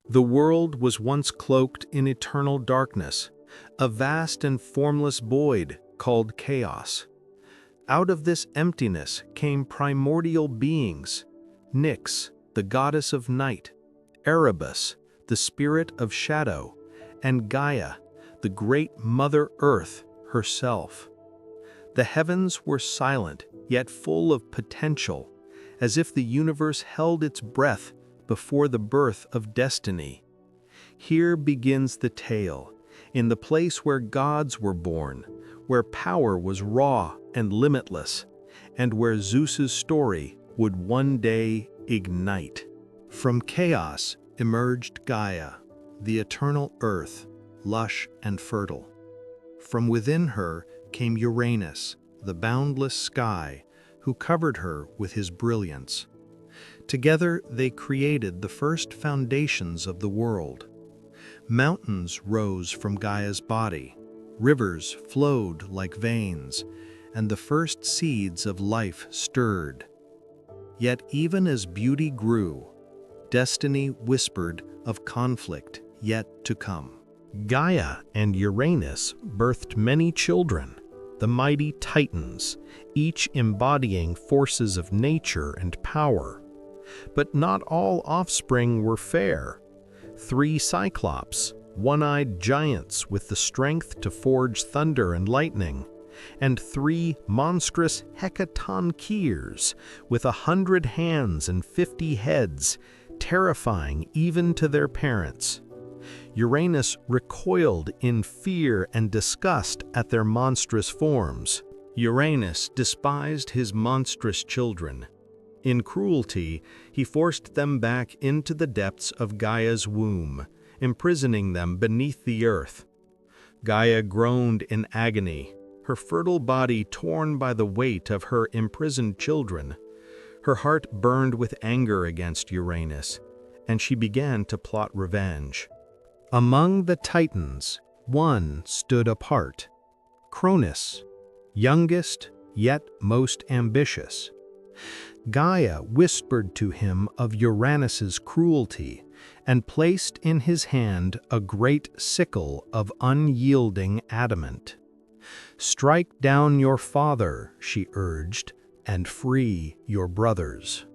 The world was once cloaked in eternal darkness, a vast and formless void called chaos. Out of this emptiness came primordial beings: Nyx, the goddess of night; Erebus, the spirit of shadow; and Gaia, the great Mother Earth herself. The heavens were silent, yet full of potential, as if the universe held its breath before the birth of destiny. Here begins the tale, in the place where gods were born, where power was raw and limitless, and where Zeus's story would one day ignite. From chaos emerged Gaia, the eternal earth, lush and fertile. From within her came Uranus, the boundless sky, who covered her with his brilliance. Together they created the first foundations of the world. Mountains rose from Gaia's body, rivers flowed like veins, and the first seeds of life stirred. Yet even as beauty grew, destiny whispered of conflict yet to come. Gaia and Uranus birthed many children, the mighty Titans, each embodying forces of nature and power. But not all offspring were fair. 3 Cyclops, one-eyed giants with the strength to forge thunder and lightning, and 3 monstrous hecatoncheires with 100 hands and 50 heads, terrifying even to their parents. Uranus recoiled in fear and disgust at their monstrous forms. Uranus despised his monstrous children. In cruelty, he forced them back into the depths of Gaia's womb, imprisoning them beneath the earth. Gaia groaned in agony, her fertile body torn by the weight of her imprisoned children. Her heart burned with anger against Uranus, and she began to plot revenge. Among the Titans, one stood apart: Cronus, youngest yet most ambitious. Gaia whispered to him of Uranus's cruelty and placed in his hand a great sickle of unyielding adamant. "Strike down your father," she urged, "and free your brothers."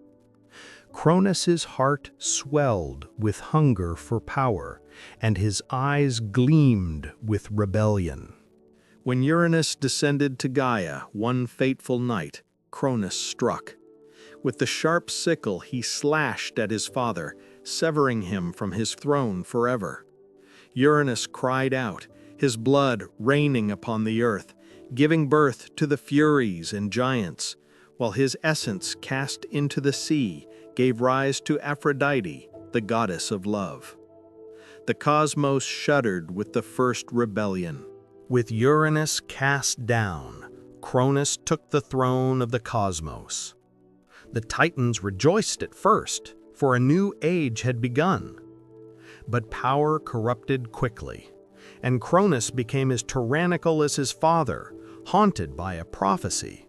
Cronus's heart swelled with hunger for power, and his eyes gleamed with rebellion. When Uranus descended to Gaia one fateful night, Cronus struck. With the sharp sickle he slashed at his father, severing him from his throne forever. Uranus cried out, his blood raining upon the earth, giving birth to the Furies and giants, while his essence cast into the sea gave rise to Aphrodite, the goddess of love. The cosmos shuddered with the first rebellion. With Uranus cast down, Cronus took the throne of the cosmos. The Titans rejoiced at first, for a new age had begun. But power corrupted quickly, and Cronus became as tyrannical as his father, haunted by a prophecy.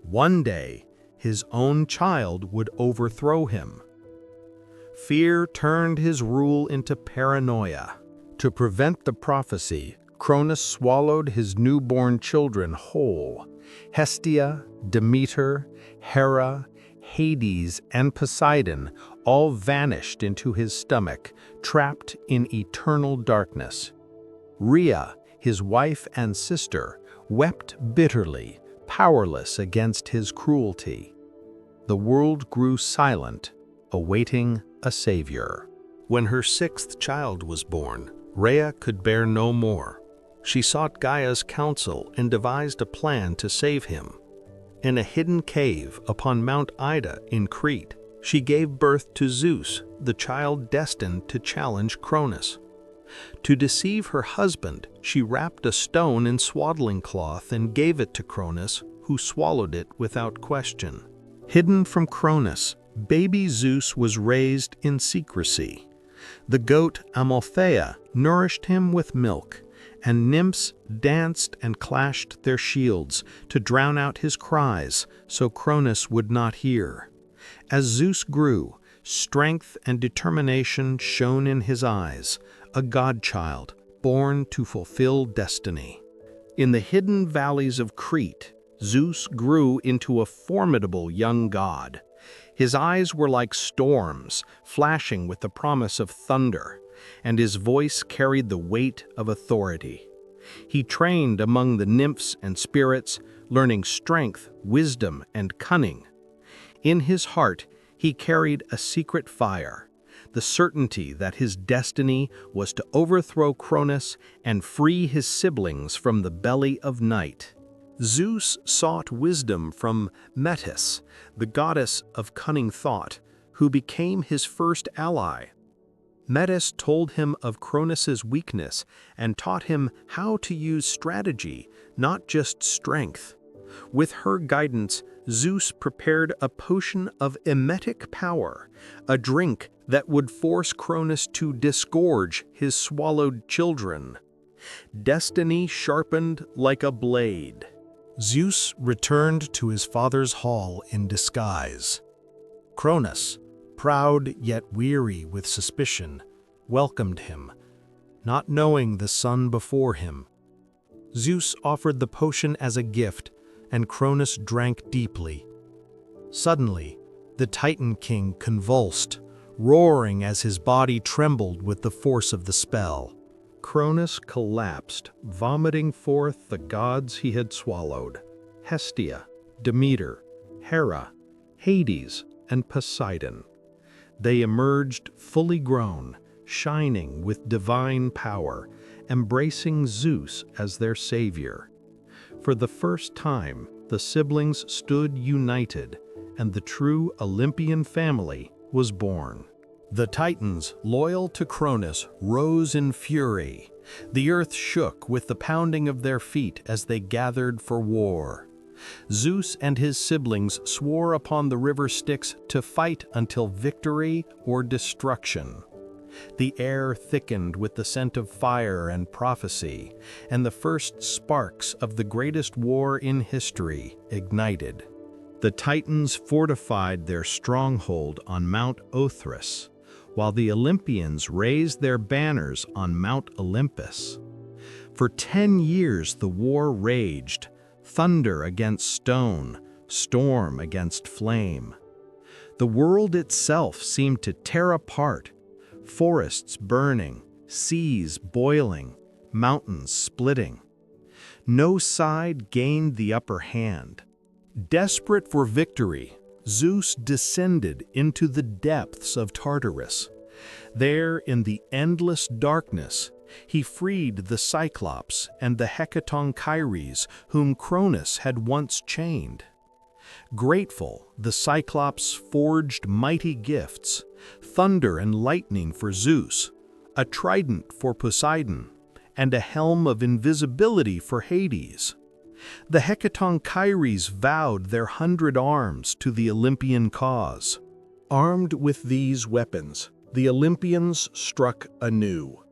One day, his own child would overthrow him. Fear turned his rule into paranoia. To prevent the prophecy, Cronus swallowed his newborn children whole. Hestia, Demeter, Hera, Hades, and Poseidon all vanished into his stomach, trapped in eternal darkness. Rhea, his wife and sister, wept bitterly, powerless against his cruelty. The world grew silent, awaiting a savior. When her 6th child was born, Rhea could bear no more. She sought Gaia's counsel and devised a plan to save him. In a hidden cave upon Mount Ida in Crete, she gave birth to Zeus, the child destined to challenge Cronus. To deceive her husband, she wrapped a stone in swaddling cloth and gave it to Cronus, who swallowed it without question. Hidden from Cronus, baby Zeus was raised in secrecy. The goat Amalthea nourished him with milk, and nymphs danced and clashed their shields to drown out his cries, so Cronus would not hear. As Zeus grew, Strength and determination shone in his eyes, a godchild born to fulfill destiny. In the hidden valleys of Crete, Zeus grew into a formidable young god. His eyes were like storms, flashing with the promise of thunder, and his voice carried the weight of authority. He trained among the nymphs and spirits, learning strength, wisdom, and cunning. In his heart, he carried a secret fire, the certainty that his destiny was to overthrow Cronus and free his siblings from the belly of night. Zeus sought wisdom from Metis, the goddess of cunning thought, who became his first ally. Metis told him of Cronus's weakness and taught him how to use strategy, not just strength. With her guidance, Zeus prepared a potion of emetic power, a drink that would force Cronus to disgorge his swallowed children. Destiny sharpened like a blade. Zeus returned to his father's hall in disguise. Cronus, proud yet weary with suspicion, welcomed him, not knowing the son before him. Zeus offered the potion as a gift, and Cronus drank deeply. Suddenly, the Titan king convulsed, roaring as his body trembled with the force of the spell. Cronus collapsed, vomiting forth the gods he had swallowed: Hestia, Demeter, Hera, Hades, and Poseidon. They emerged fully grown, shining with divine power, embracing Zeus as their savior. For the first time, the siblings stood united, and the true Olympian family was born. The Titans, loyal to Cronus, rose in fury. The earth shook with the pounding of their feet as they gathered for war. Zeus and his siblings swore upon the river Styx to fight until victory or destruction. The air thickened with the scent of fire and prophecy, and the first sparks of the greatest war in history ignited. The Titans fortified their stronghold on Mount Olympus, while the Olympians raised their banners on Mount Olympus. For 10 years the war raged, thunder against stone, storm against flame. The world itself seemed to tear apart, forests burning, seas boiling, mountains splitting. No side gained the upper hand. Desperate for victory, Zeus descended into the depths of Tartarus. There, in the endless darkness, he freed the Cyclops and the Hecatonchires whom Cronus had once chained. Grateful, the Cyclops forged mighty gifts: thunder and lightning for Zeus, a trident for Poseidon, and a helm of invisibility for Hades. The Hecatonchires vowed their 100 arms to the Olympian cause. Armed with these weapons, the Olympians struck anew.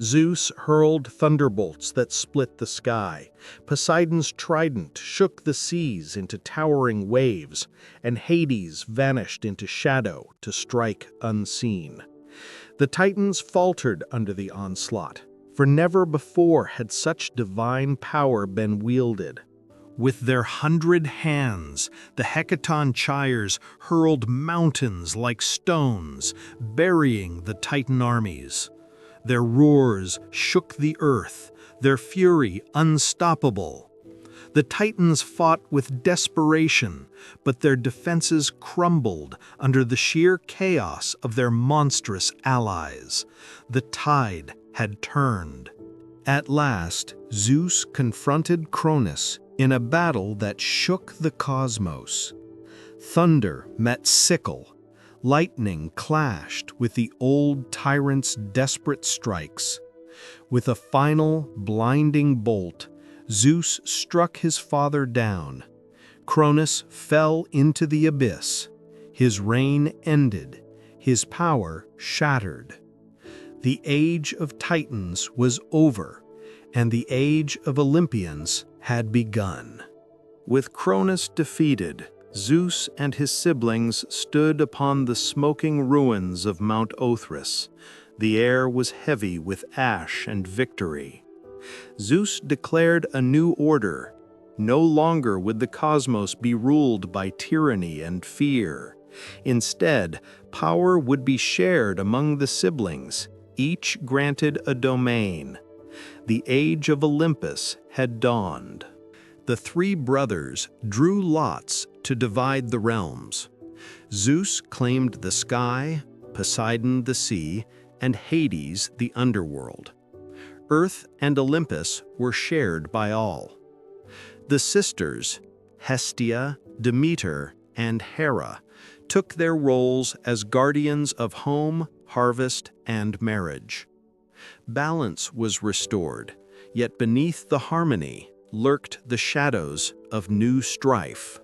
Zeus hurled thunderbolts that split the sky. Poseidon's trident shook the seas into towering waves, and Hades vanished into shadow to strike unseen. The Titans faltered under the onslaught, for never before had such divine power been wielded. With their 100 hands, the Hecatonchires hurled mountains like stones, burying the Titan armies. Their roars shook the earth, their fury unstoppable. The Titans fought with desperation, but their defenses crumbled under the sheer chaos of their monstrous allies. The tide had turned. At last, Zeus confronted Cronus in a battle that shook the cosmos. Thunder met sickle, lightning clashed with the old tyrant's desperate strikes. With a final, blinding bolt, Zeus struck his father down. Cronus fell into the abyss. His reign ended, his power shattered. The age of Titans was over, and the age of Olympians had begun. With Cronus defeated, Zeus and his siblings stood upon the smoking ruins of Mount Olympus. The air was heavy with ash and victory. Zeus declared a new order. No longer would the cosmos be ruled by tyranny and fear. Instead, power would be shared among the siblings, each granted a domain. The age of Olympus had dawned. The three brothers drew lots to divide the realms. Zeus claimed the sky, Poseidon the sea, and Hades the underworld. Earth and Olympus were shared by all. The sisters, Hestia, Demeter, and Hera, took their roles as guardians of home, harvest, and marriage. Balance was restored, yet beneath the harmony lurked the shadows of new strife.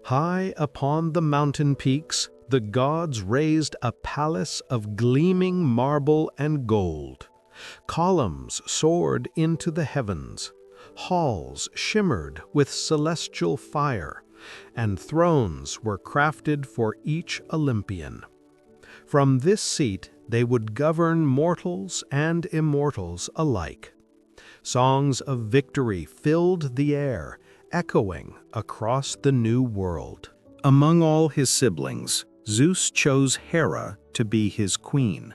High upon the mountain peaks, the gods raised a palace of gleaming marble and gold. Columns soared into the heavens, halls shimmered with celestial fire, and thrones were crafted for each Olympian. From this seat they would govern mortals and immortals alike. Songs of victory filled the air, echoing across the new world. Among all his siblings, Zeus chose Hera to be his queen.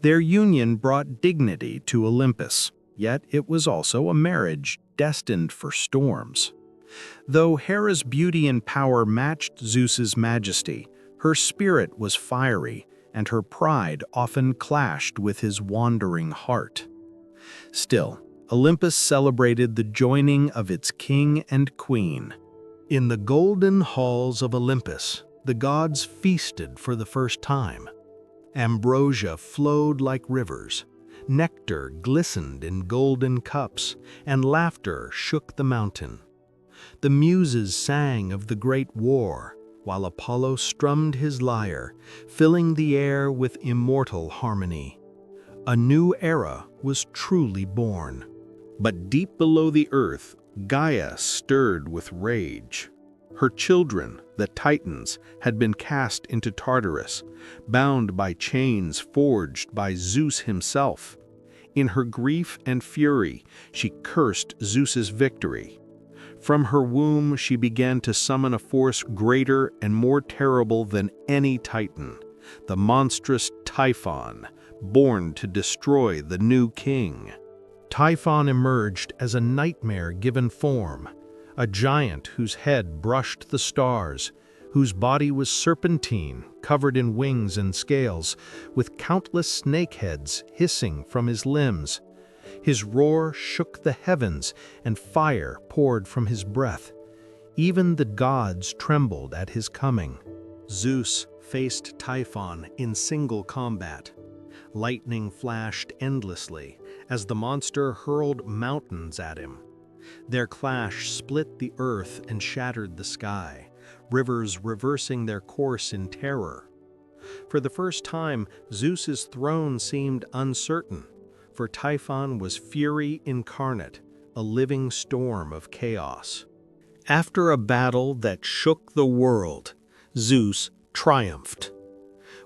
Their union brought dignity to Olympus, yet it was also a marriage destined for storms. Though Hera's beauty and power matched Zeus's majesty, her spirit was fiery, and her pride often clashed with his wandering heart. Still, Olympus celebrated the joining of its king and queen. In the golden halls of Olympus, the gods feasted for the first time. Ambrosia flowed like rivers, nectar glistened in golden cups, and laughter shook the mountain. The muses sang of the great war, while Apollo strummed his lyre, filling the air with immortal harmony. A new era was truly born. But deep below the earth, Gaia stirred with rage. Her children, the Titans, had been cast into Tartarus, bound by chains forged by Zeus himself. In her grief and fury, she cursed Zeus's victory. From her womb, she began to summon a force greater and more terrible than any Titan, the monstrous Typhon, born to destroy the new king. Typhon emerged as a nightmare given form, a giant whose head brushed the stars, whose body was serpentine, covered in wings and scales, with countless snake heads hissing from his limbs. His roar shook the heavens, and fire poured from his breath. Even the gods trembled at his coming. Zeus faced Typhon in single combat. Lightning flashed endlessly as the monster hurled mountains at him. Their clash split the earth and shattered the sky, rivers reversing their course in terror. For the first time, Zeus's throne seemed uncertain, for Typhon was fury incarnate, a living storm of chaos. After a battle that shook the world, Zeus triumphed.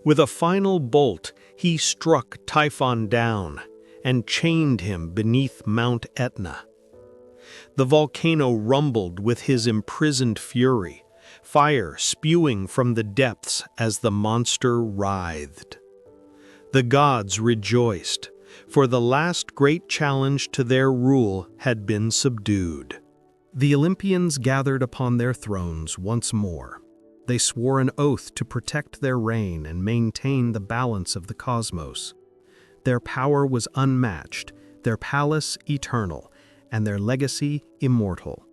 With a final bolt, he struck Typhon down and chained him beneath Mount Etna. The volcano rumbled with his imprisoned fury, fire spewing from the depths as the monster writhed. The gods rejoiced, for the last great challenge to their rule had been subdued. The Olympians gathered upon their thrones once more. They swore an oath to protect their reign and maintain the balance of the cosmos. Their power was unmatched, their palace eternal, and their legacy immortal.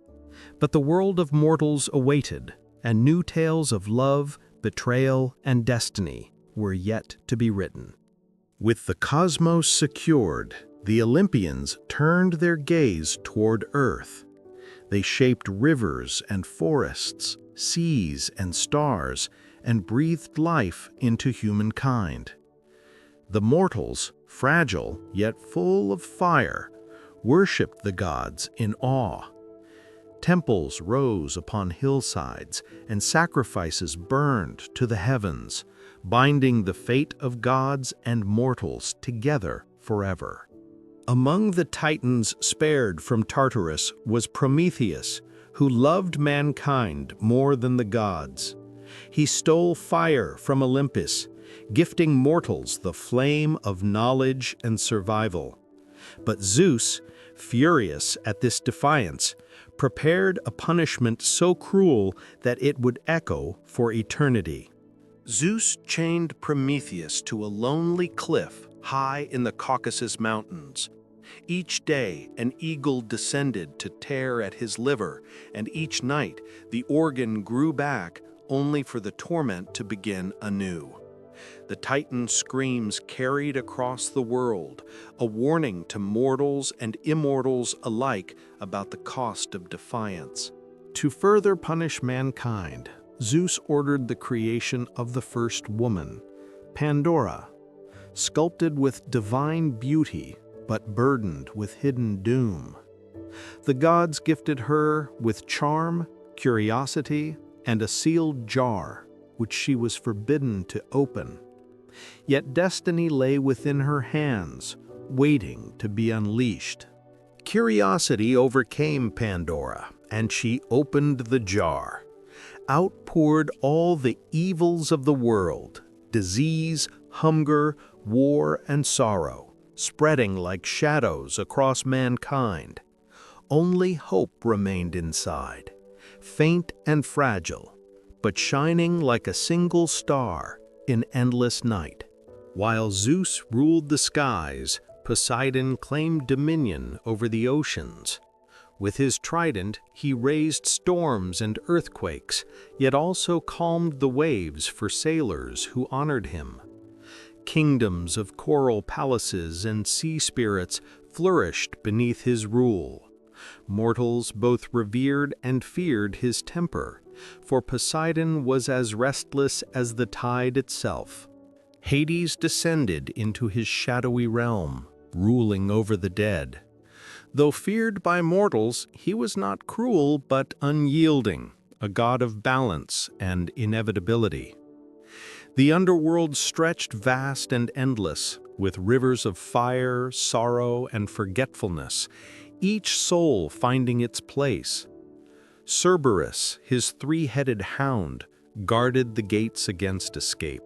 But the world of mortals awaited, and new tales of love, betrayal, and destiny were yet to be written. With the cosmos secured, the Olympians turned their gaze toward Earth. They shaped rivers and forests, seas and stars, and breathed life into humankind. The mortals, fragile yet full of fire, worshipped the gods in awe. Temples rose upon hillsides, and sacrifices burned to the heavens, binding the fate of gods and mortals together forever. Among the Titans spared from Tartarus was Prometheus, who loved mankind more than the gods. He stole fire from Olympus, gifting mortals the flame of knowledge and survival. But Zeus, furious at this defiance, prepared a punishment so cruel that it would echo for eternity. Zeus chained Prometheus to a lonely cliff high in the Caucasus Mountains. Each day an eagle descended to tear at his liver, and each night the organ grew back only for the torment to begin anew. The Titan's screams carried across the world, a warning to mortals and immortals alike about the cost of defiance. To further punish mankind, Zeus ordered the creation of the first woman, Pandora, sculpted with divine beauty but burdened with hidden doom. The gods gifted her with charm, curiosity, and a sealed jar, which she was forbidden to open. Yet destiny lay within her hands, waiting to be unleashed. Curiosity overcame Pandora, and she opened the jar. Out poured all the evils of the world: disease, hunger, war, and sorrow, spreading like shadows across mankind. Only hope remained inside, faint and fragile, but shining like a single star in endless night. While Zeus ruled the skies, Poseidon claimed dominion over the oceans. With his trident, he raised storms and earthquakes, yet also calmed the waves for sailors who honored him. Kingdoms of coral palaces and sea spirits flourished beneath his rule. Mortals both revered and feared his temper, for Poseidon was as restless as the tide itself. Hades descended into his shadowy realm, ruling over the dead. Though feared by mortals, he was not cruel but unyielding, a god of balance and inevitability. The underworld stretched vast and endless, with rivers of fire, sorrow, and forgetfulness, each soul finding its place. Cerberus, his three-headed hound, guarded the gates against escape.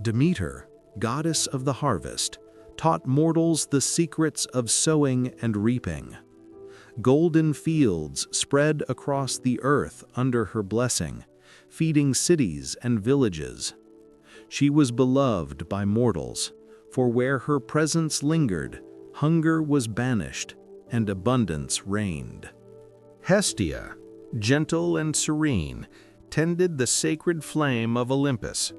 Demeter, goddess of the harvest, taught mortals the secrets of sowing and reaping. Golden fields spread across the earth under her blessing, feeding cities and villages. She was beloved by mortals, for where her presence lingered, hunger was banished and abundance reigned. Hestia, gentle and serene, tended the sacred flame of Olympus.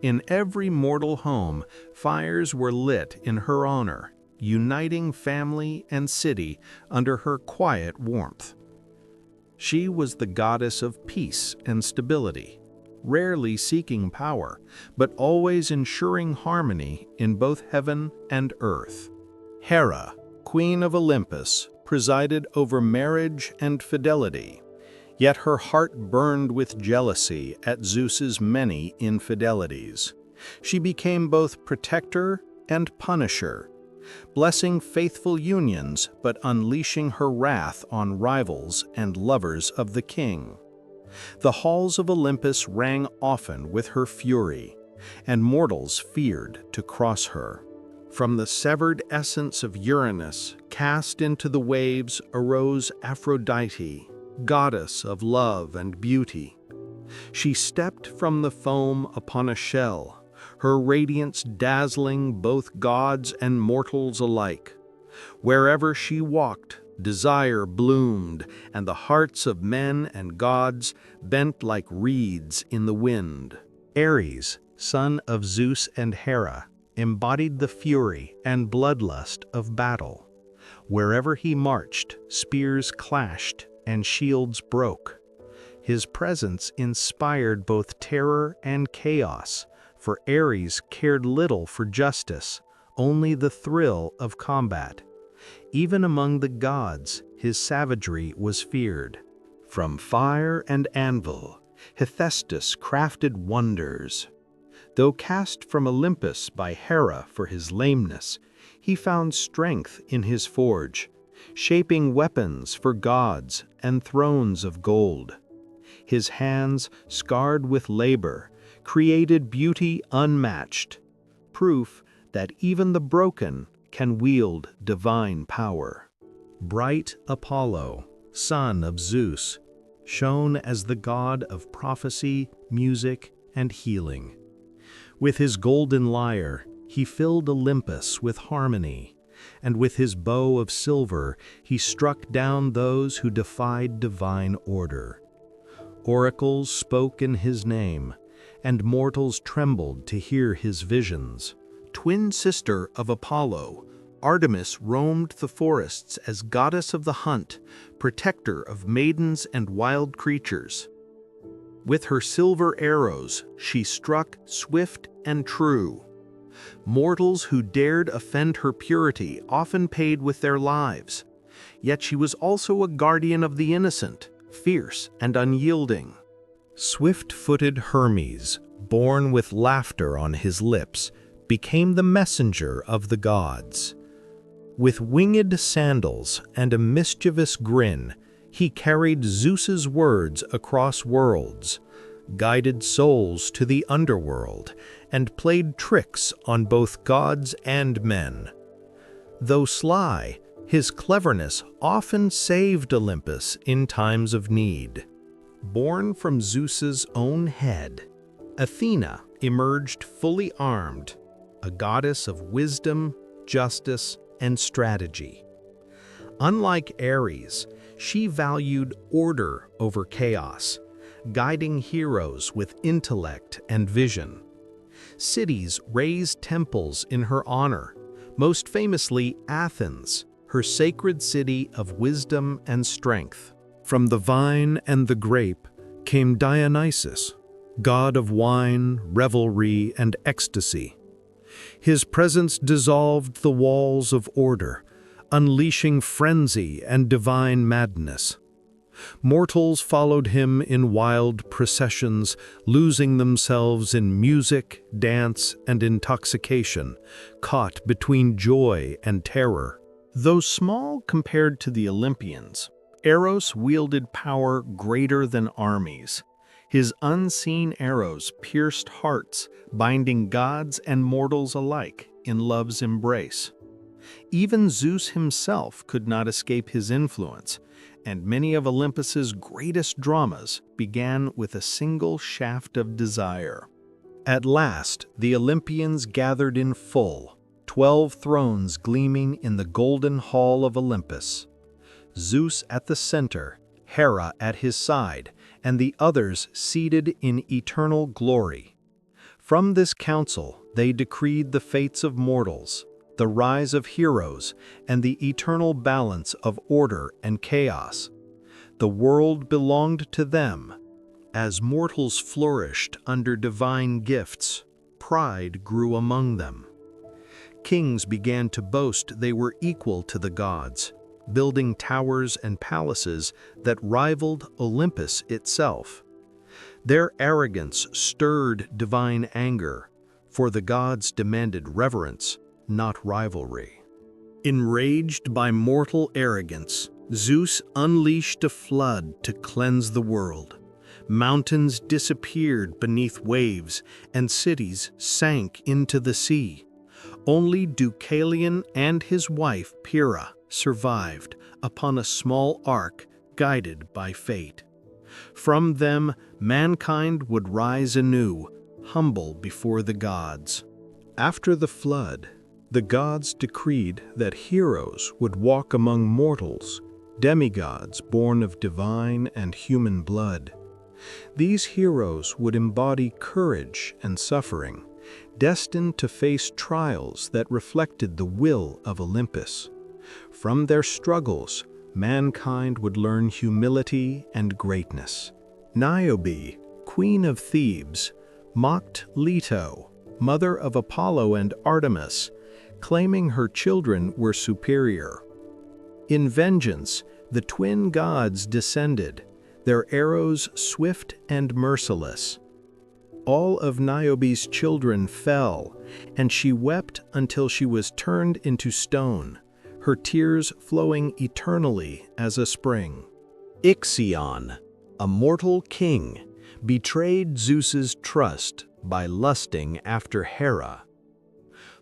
In every mortal home, fires were lit in her honor, uniting family and city under her quiet warmth. She was the goddess of peace and stability, rarely seeking power, but always ensuring harmony in both heaven and earth. Hera, queen of Olympus, presided over marriage and fidelity, yet her heart burned with jealousy at Zeus's many infidelities. She became both protector and punisher, blessing faithful unions but unleashing her wrath on rivals and lovers of the king. The halls of Olympus rang often with her fury, and mortals feared to cross her. From the severed essence of Uranus cast into the waves arose Aphrodite, goddess of love and beauty. She stepped from the foam upon a shell, her radiance dazzling both gods and mortals alike. Wherever she walked, desire bloomed, and the hearts of men and gods bent like reeds in the wind. Ares, son of Zeus and Hera, embodied the fury and bloodlust of battle. Wherever he marched, spears clashed and shields broke. His presence inspired both terror and chaos, for Ares cared little for justice, only the thrill of combat. Even among the gods, his savagery was feared. From fire and anvil, Hephaestus crafted wonders. Though cast from Olympus by Hera for his lameness, he found strength in his forge, shaping weapons for gods and thrones of gold. His hands, scarred with labor, created beauty unmatched, proof that even the broken can wield divine power. Bright Apollo, son of Zeus, shone as the god of prophecy, music, and healing. With his golden lyre, he filled Olympus with harmony, and with his bow of silver he struck down those who defied divine order. Oracles spoke in his name, and mortals trembled to hear his visions. Twin sister of Apollo, Artemis roamed the forests as goddess of the hunt, protector of maidens and wild creatures. With her silver arrows, she struck swift and true. Mortals who dared offend her purity often paid with their lives. Yet she was also a guardian of the innocent, fierce and unyielding. Swift-footed Hermes, born with laughter on his lips, became the messenger of the gods. With winged sandals and a mischievous grin, he carried Zeus's words across worlds, guided souls to the underworld, and played tricks on both gods and men. Though sly, his cleverness often saved Olympus in times of need. Born from Zeus's own head, Athena emerged fully armed, a goddess of wisdom, justice, and strategy. Unlike Ares, she valued order over chaos, guiding heroes with intellect and vision. Cities raised temples in her honor, most famously Athens, her sacred city of wisdom and strength. From the vine and the grape came Dionysus, god of wine, revelry, and ecstasy. His presence dissolved the walls of order, unleashing frenzy and divine madness. Mortals followed him in wild processions, losing themselves in music, dance, and intoxication, caught between joy and terror. Though small compared to the Olympians, Eros wielded power greater than armies. His unseen arrows pierced hearts, binding gods and mortals alike in love's embrace. Even Zeus himself could not escape his influence, and many of Olympus's greatest dramas began with a single shaft of desire. At last, the Olympians gathered in full, 12 thrones gleaming in the golden hall of Olympus. Zeus at the center, Hera at his side, and the others seated in eternal glory. From this council, they decreed the fates of mortals, the rise of heroes, and the eternal balance of order and chaos. The world belonged to them. As mortals flourished under divine gifts, pride grew among them. Kings began to boast they were equal to the gods, building towers and palaces that rivaled Olympus itself. Their arrogance stirred divine anger, for the gods demanded reverence, not rivalry. Enraged by mortal arrogance, Zeus unleashed a flood to cleanse the world. Mountains disappeared beneath waves, and cities sank into the sea. Only Deucalion and his wife Pyrrha survived upon a small ark guided by fate. From them, mankind would rise anew, humble before the gods. After the flood, the gods decreed that heroes would walk among mortals, demigods born of divine and human blood. These heroes would embody courage and suffering, destined to face trials that reflected the will of Olympus. From their struggles, mankind would learn humility and greatness. Niobe, queen of Thebes, mocked Leto, mother of Apollo and Artemis, claiming her children were superior. In vengeance, the twin gods descended, their arrows swift and merciless. All of Niobe's children fell, and she wept until she was turned into stone, her tears flowing eternally as a spring. Ixion, a mortal king, betrayed Zeus's trust by lusting after Hera.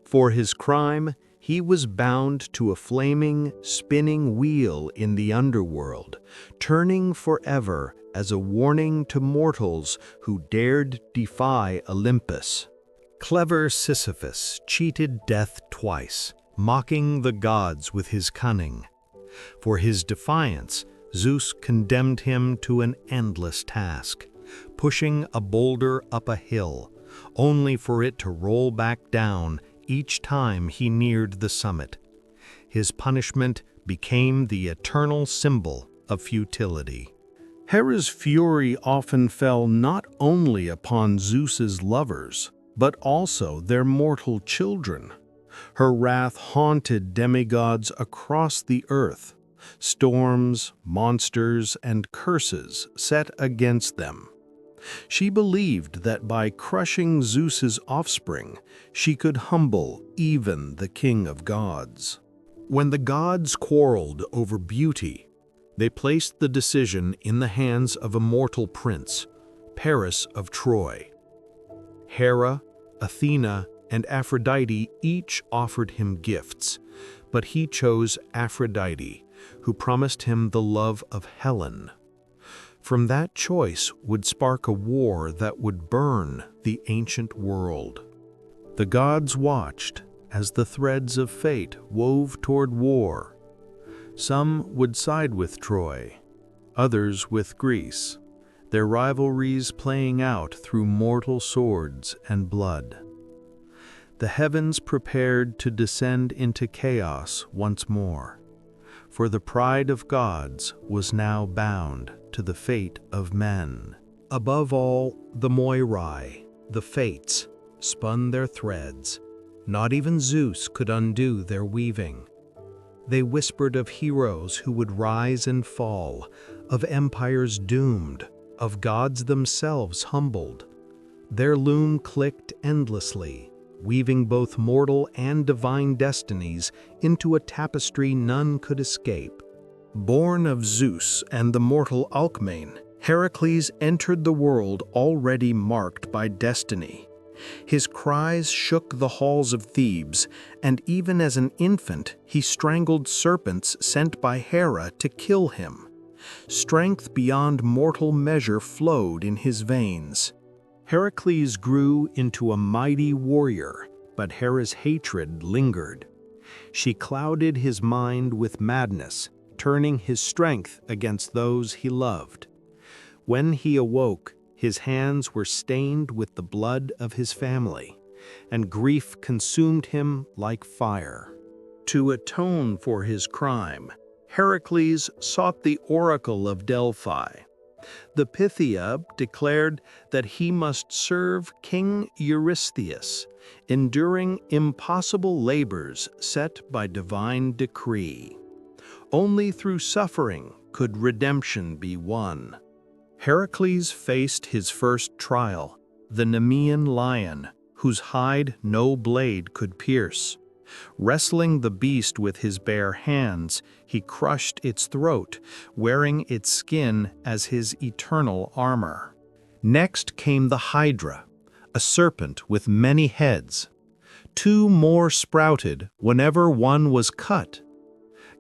For his crime, he was bound to a flaming, spinning wheel in the underworld, turning forever as a warning to mortals who dared defy Olympus. Clever Sisyphus cheated death twice, mocking the gods with his cunning. For his defiance, Zeus condemned him to an endless task, pushing a boulder up a hill, only for it to roll back down each time he neared the summit. His punishment became the eternal symbol of futility. Hera's fury often fell not only upon Zeus's lovers, but also their mortal children. Her wrath haunted demigods across the earth. Storms, monsters, and curses set against them. She believed that by crushing Zeus's offspring, she could humble even the king of gods. When the gods quarreled over beauty, they placed the decision in the hands of a mortal prince, Paris of Troy. Hera, Athena, and Aphrodite each offered him gifts, but he chose Aphrodite, who promised him the love of Helen. From that choice would spark a war that would burn the ancient world. The gods watched as the threads of fate wove toward war. Some would side with Troy, others with Greece, their rivalries playing out through mortal swords and blood. The heavens prepared to descend into chaos once more, for the pride of gods was now bound to the fate of men. Above all, the Moirai, the Fates, spun their threads. Not even Zeus could undo their weaving. They whispered of heroes who would rise and fall, of empires doomed, of gods themselves humbled. Their loom clicked endlessly, weaving both mortal and divine destinies into a tapestry none could escape. Born of Zeus and the mortal Alcmene, Heracles entered the world already marked by destiny. His cries shook the halls of Thebes, and even as an infant, he strangled serpents sent by Hera to kill him. Strength beyond mortal measure flowed in his veins. Heracles grew into a mighty warrior, but Hera's hatred lingered. She clouded his mind with madness, turning his strength against those he loved. When he awoke, his hands were stained with the blood of his family, and grief consumed him like fire. To atone for his crime, Heracles sought the oracle of Delphi. The Pythia declared that he must serve King Eurystheus, enduring impossible labors set by divine decree. Only through suffering could redemption be won. Heracles faced his first trial, the Nemean lion, whose hide no blade could pierce. Wrestling the beast with his bare hands, he crushed its throat, wearing its skin as his eternal armor. Next came the Hydra, a serpent with many heads. 2 more sprouted whenever one was cut.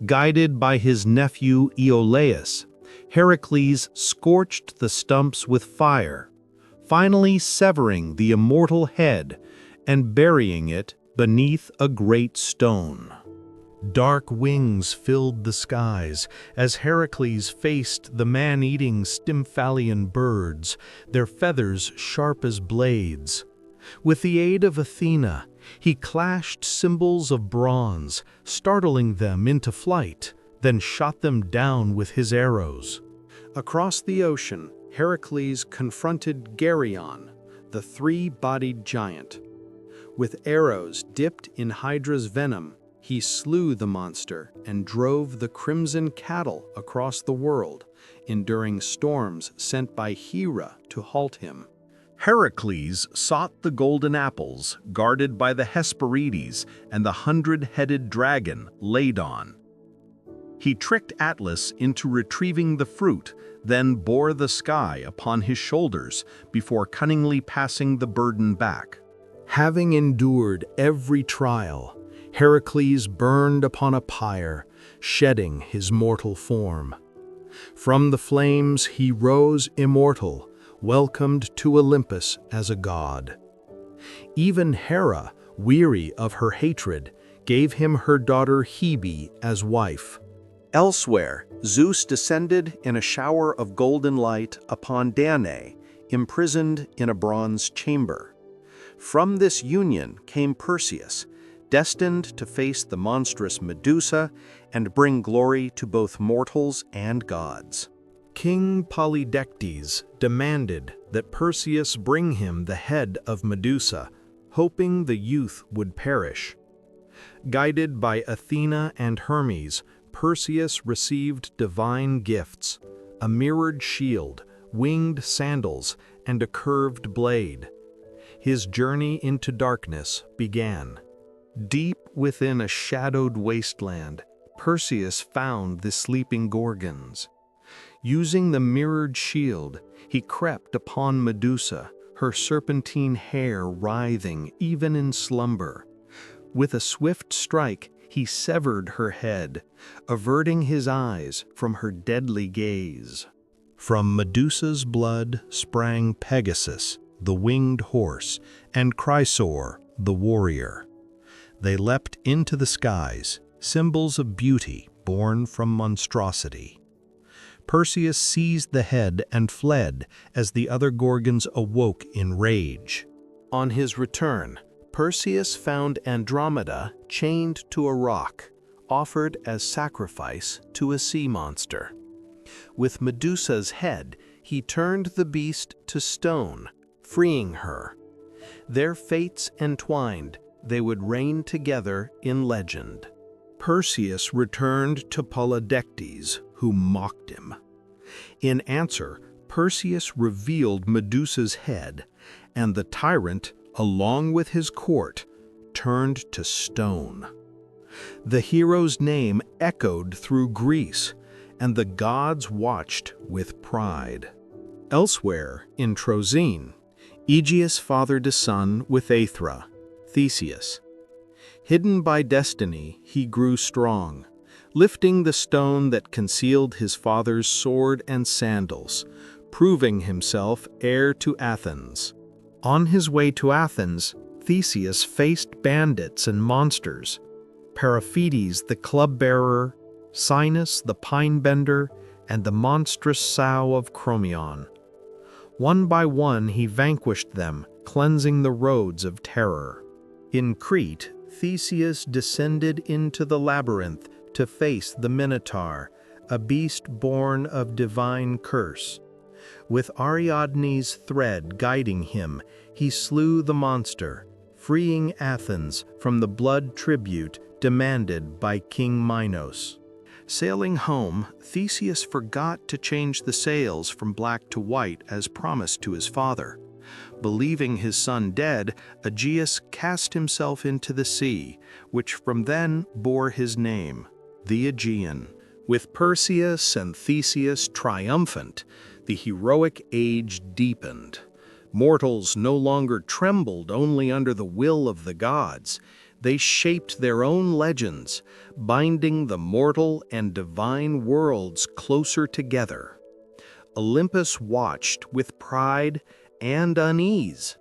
Guided by his nephew Iolaus, Heracles scorched the stumps with fire, finally severing the immortal head and burying it beneath a great stone. Dark wings filled the skies as Heracles faced the man-eating Stymphalian birds, their feathers sharp as blades. With the aid of Athena, he clashed cymbals of bronze, startling them into flight, then shot them down with his arrows. Across the ocean, Heracles confronted Geryon, the 3-bodied giant. With arrows dipped in Hydra's venom, He slew the monster and drove the crimson cattle across the world, enduring storms sent by Hera to halt him. Heracles sought the golden apples, guarded by the Hesperides and the 100-headed dragon, Ladon. He tricked Atlas into retrieving the fruit, then bore the sky upon his shoulders before cunningly passing the burden back. Having endured every trial, Heracles burned upon a pyre, shedding his mortal form. From the flames he rose immortal, welcomed to Olympus as a god. Even Hera, weary of her hatred, gave him her daughter Hebe as wife. Elsewhere, Zeus descended in a shower of golden light upon Danae, imprisoned in a bronze chamber. From this union came Perseus, destined to face the monstrous Medusa and bring glory to both mortals and gods. King Polydectes demanded that Perseus bring him the head of Medusa, hoping the youth would perish. Guided by Athena and Hermes, Perseus received divine gifts, a mirrored shield, winged sandals, and a curved blade. His journey into darkness began. Deep within a shadowed wasteland, Perseus found the sleeping Gorgons. Using the mirrored shield, he crept upon Medusa, her serpentine hair writhing even in slumber. With a swift strike, he severed her head, averting his eyes from her deadly gaze. From Medusa's blood sprang Pegasus, the winged horse, and Chrysaor, the warrior. They leapt into the skies, symbols of beauty born from monstrosity. Perseus seized the head and fled as the other Gorgons awoke in rage. On his return, Perseus found Andromeda chained to a rock, offered as sacrifice to a sea monster. With Medusa's head, he turned the beast to stone, freeing her. Their fates entwined, they would reign together in legend. Perseus returned to Polydectes, who mocked him. In answer, Perseus revealed Medusa's head, and the tyrant, along with his court, turned to stone. The hero's name echoed through Greece, and the gods watched with pride. Elsewhere, in Troezene, Aegeus fathered a son with Aethra, Theseus. Hidden by destiny, he grew strong, lifting the stone that concealed his father's sword and sandals, proving himself heir to Athens. On his way to Athens, Theseus faced bandits and monsters, Periphetes the club-bearer, Sinus the pine-bender, and the monstrous sow of Crommyon. One by one he vanquished them, cleansing the roads of terror. In Crete, Theseus descended into the labyrinth to face the Minotaur, a beast born of divine curse. With Ariadne's thread guiding him, he slew the monster, freeing Athens from the blood tribute demanded by King Minos. Sailing home, Theseus forgot to change the sails from black to white as promised to his father. Believing his son dead, Aegeus cast himself into the sea, which from then bore his name, the Aegean. With Perseus and Theseus triumphant, the heroic age deepened. Mortals no longer trembled only under the will of the gods. They shaped their own legends, binding the mortal and divine worlds closer together. Olympus watched with pride and unease.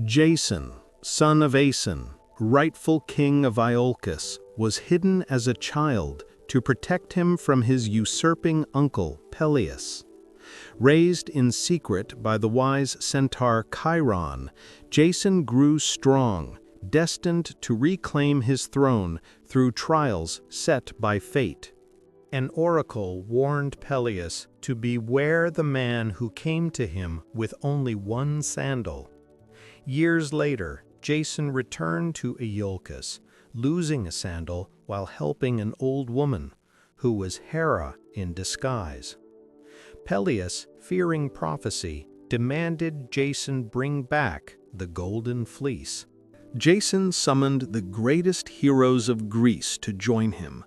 Jason, son of Aeson, rightful king of Iolcus, was hidden as a child to protect him from his usurping uncle Peleus. Raised in secret by the wise centaur Chiron, Jason grew strong, destined to reclaim his throne through trials set by fate. An oracle warned Peleus to beware the man who came to him with only one sandal. Years later, Jason returned to Iolcus, losing a sandal while helping an old woman, who was Hera in disguise. Peleus, fearing prophecy, demanded Jason bring back the golden fleece. Jason summoned the greatest heroes of Greece to join him: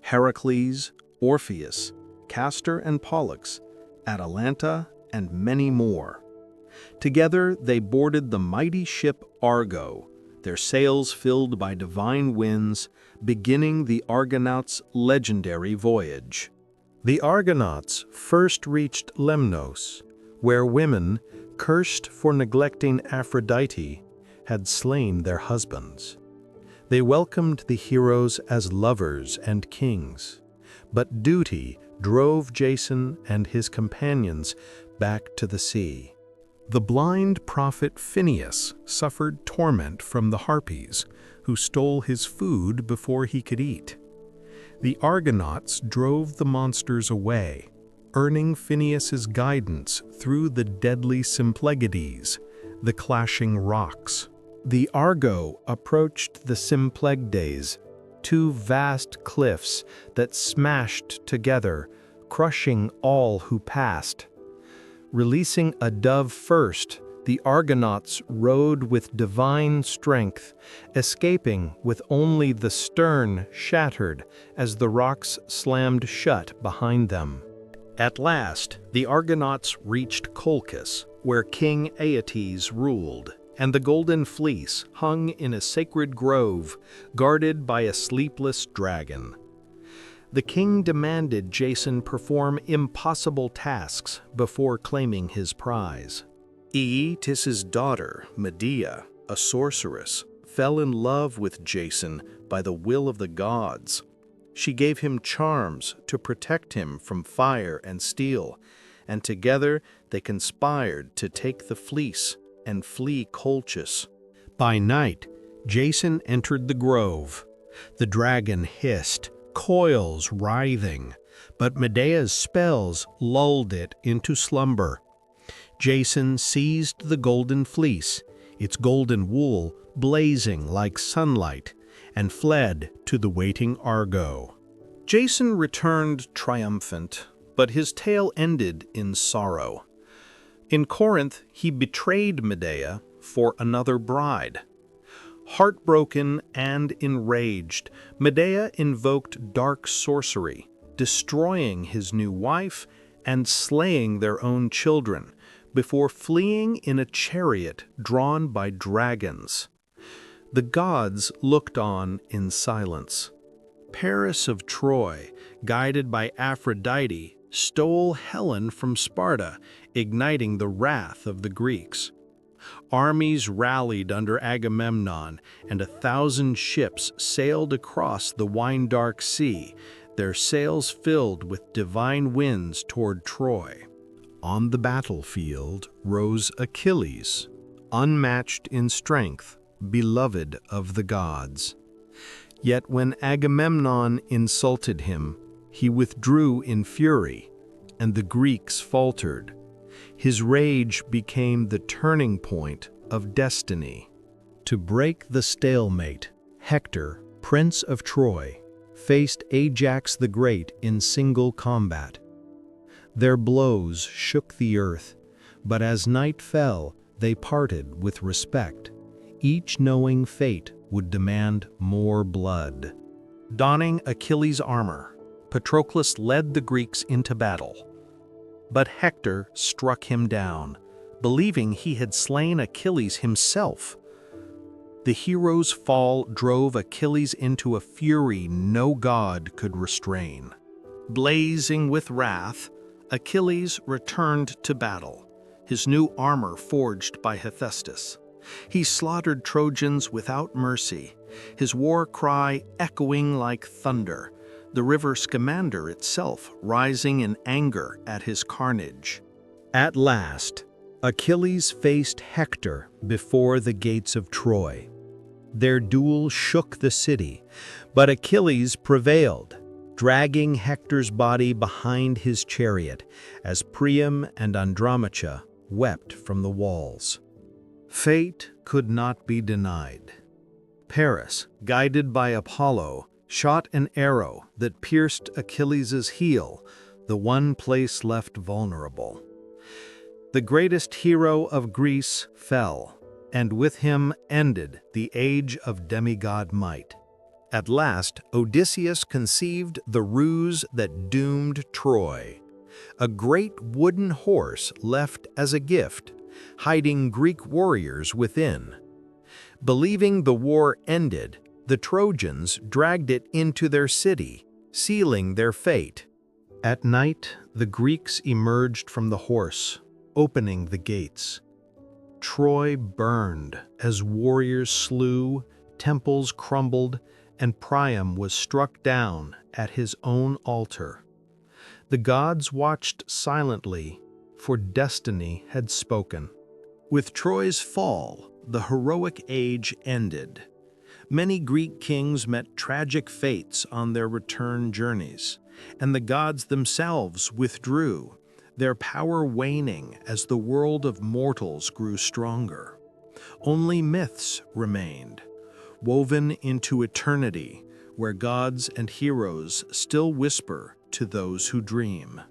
Heracles, Orpheus, Castor and Pollux, Atalanta, and many more. Together they boarded the mighty ship Argo, their sails filled by divine winds, beginning the Argonauts' legendary voyage. The Argonauts first reached Lemnos, where women, cursed for neglecting Aphrodite, had slain their husbands. They welcomed the heroes as lovers and kings, but duty drove Jason and his companions back to the sea. The blind prophet Phineus suffered torment from the Harpies, who stole his food before he could eat. The Argonauts drove the monsters away, earning Phineus's guidance through the deadly Symplegades, the clashing rocks. The Argo approached the Symplegades, two vast cliffs that smashed together, crushing all who passed. Releasing a dove first, the Argonauts rode with divine strength, escaping with only the stern shattered as the rocks slammed shut behind them. At last, the Argonauts reached Colchis, where King Aeetes ruled, and the Golden Fleece hung in a sacred grove, guarded by a sleepless dragon. The king demanded Jason perform impossible tasks before claiming his prize. Aeetes' daughter, Medea, a sorceress, fell in love with Jason by the will of the gods. She gave him charms to protect him from fire and steel, and together they conspired to take the fleece and flee Colchis. By night, Jason entered the grove. The dragon hissed, coils writhing, but Medea's spells lulled it into slumber. Jason seized the golden fleece, its golden wool blazing like sunlight, and fled to the waiting Argo. Jason returned triumphant, but his tale ended in sorrow. In Corinth, he betrayed Medea for another bride. Heartbroken and enraged, Medea invoked dark sorcery, destroying his new wife and slaying their own children, before fleeing in a chariot drawn by dragons. The gods looked on in silence. Paris of Troy, guided by Aphrodite, stole Helen from Sparta, igniting the wrath of the Greeks. Armies rallied under Agamemnon, and 1,000 ships sailed across the wine-dark sea, their sails filled with divine winds toward Troy. On the battlefield rose Achilles, unmatched in strength, beloved of the gods. Yet when Agamemnon insulted him, he withdrew in fury, and the Greeks faltered. His rage became the turning point of destiny. To break the stalemate, Hector, Prince of Troy, faced Ajax the Great in single combat. Their blows shook the earth, but as night fell, they parted with respect, each knowing fate would demand more blood. Donning Achilles' armor, Patroclus led the Greeks into battle. But Hector struck him down, believing he had slain Achilles himself. The hero's fall drove Achilles into a fury no god could restrain. Blazing with wrath, Achilles returned to battle, his new armor forged by Hephaestus. He slaughtered Trojans without mercy, his war cry echoing like thunder, the river Scamander itself rising in anger at his carnage. At last, Achilles faced Hector before the gates of Troy. Their duel shook the city, but Achilles prevailed, dragging Hector's body behind his chariot as Priam and Andromache wept from the walls. Fate could not be denied. Paris, guided by Apollo, shot an arrow that pierced Achilles' heel, the one place left vulnerable. The greatest hero of Greece fell, and with him ended the age of demigod might. At last, Odysseus conceived the ruse that doomed Troy, a great wooden horse left as a gift, hiding Greek warriors within. Believing the war ended, the Trojans dragged it into their city, sealing their fate. At night, the Greeks emerged from the horse, opening the gates. Troy burned as warriors slew, temples crumbled, and Priam was struck down at his own altar. The gods watched silently, for destiny had spoken. With Troy's fall, the heroic age ended. Many Greek kings met tragic fates on their return journeys, and the gods themselves withdrew, their power waning as the world of mortals grew stronger. Only myths remained, woven into eternity, where gods and heroes still whisper to those who dream.